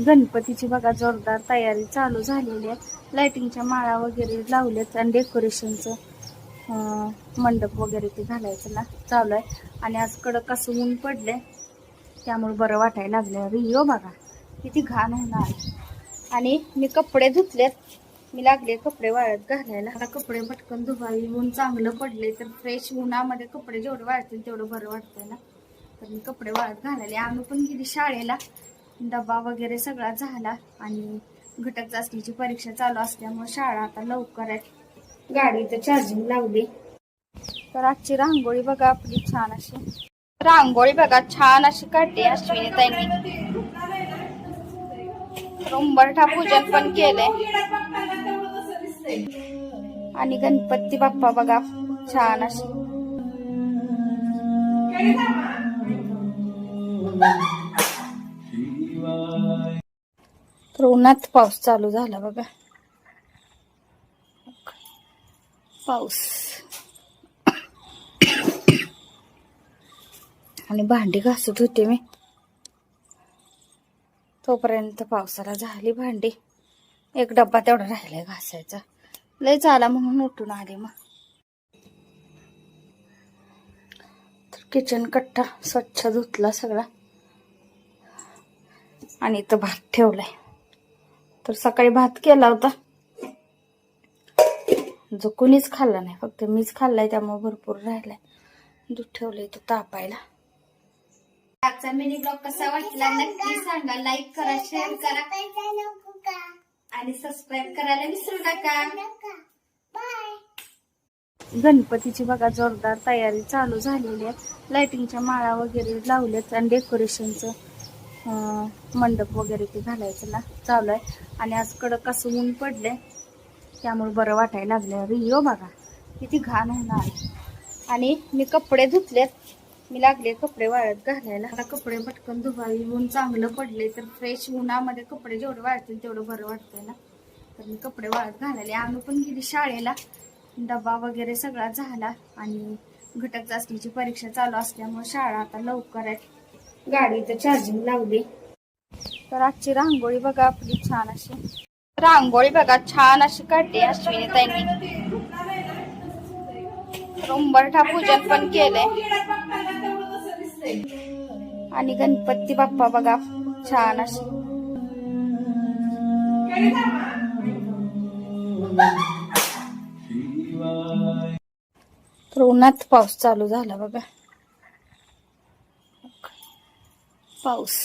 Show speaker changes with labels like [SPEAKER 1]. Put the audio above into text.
[SPEAKER 1] गणपतीची बघा जोरदार तयारी चालू झालेली आहे। लाइटिंगच्या माळा वगैरे लावल्यात आणि डेकोरेशनचं मंडप वगैरे ते घालायचं ना चालू आहे। आणि आज कडक असं ऊन पडले त्यामुळे बरं वाटायला लागलं। रिओ बघा किती घाण होणार। आणि मी कपडे धुतलेत, मी लागले कपडे वाळत घालायला। आता कपडे पटकन धुवावी, ऊन चांगलं पडले तर फ्रेश उन्हामध्ये कपडे जेवढे वाळतील तेवढं बरं वाटतंय ना। तर मी कपडे वाळत घालायले। आम्ही पण गेली शाळेला, डबा वगैरे सगळा झाला आणि घटक चाचणीची परीक्षा चालू असल्यामुळे शाळा आता लवकर आहे। गाडीचं चार्जिंग लावली। तर आजची रांगोळी बघा आपली छान अशी, रांगोळी बघा छान अशी काढली अश्विनी ताईंनी। उंबरठा पूजन पण केलंय आणि गणपती बाप्पा बघा छान अशी। तर उन्हात पाऊस चालू झाला बघा, पाऊस। आणि भांडी घासत होते मी, तोपर्यंत पावसाला झाली भांडी। एक डब्बा तेवढा राहिलाय घासायचा, लय झाला म्हणून उठून आले। मग किचन कट्टा स्वच्छ धुतला सगळा आणि इथं भात ठेवलाय। तर सकाळी भात केला होता जो कुणीच खाल्ला नाही, फक्त मीच खाल्लाय, त्यामुळे भरपूर राहिलाय। दूध ठेवलंय इथं तापायला। आजचा मिनी ब्लॉग कसा वाटला नक्की सांगा, लाईक करा, शेअर करा आणि सबस्क्राईब करायला विसरू नका। गणपतीची बघा जोरदार तयारी चालू झालेली आहे। लाइटिंगच्या माळा वगैरे लावल्यात आणि डेकोरेशनचं मंडप वगैरे ते घालायचं ना चालू आहे। आणि आज कडक असं ऊन पडले त्यामुळे बरं वाटायला लागलं। रिओ बघा किती घाण होणार। आणि मी कपडे धुतलेत, मी लागले कपडे वाळत घालायला। आता कपडे पटकन धुवावी, ऊन चांगलं पडले तर फ्रेश उन्हामध्ये कपडे जेवढे वाळतील तेवढं बरं वाटतंय ना। तर मी कपडे वाळत घालायले। आम्ही पण गेली शाळेला, डबा वगैरे सगळा झाला आणि घटक चाचणीची परीक्षा चालू असल्यामुळे शाळा आता लवकर आहे। गाडीचं चार्जिंग लावली। तर आजची रांगोळी बघा आपली छान अशी, रांगोळी बघा छान अशी काढली अश्विनी ताईंनी। उंबरठा पूजन पण केलंय आणि गणपती बाप्पा बघा छान अशी। तर उन्हात पाऊस चालू झाला बघा, पाऊस।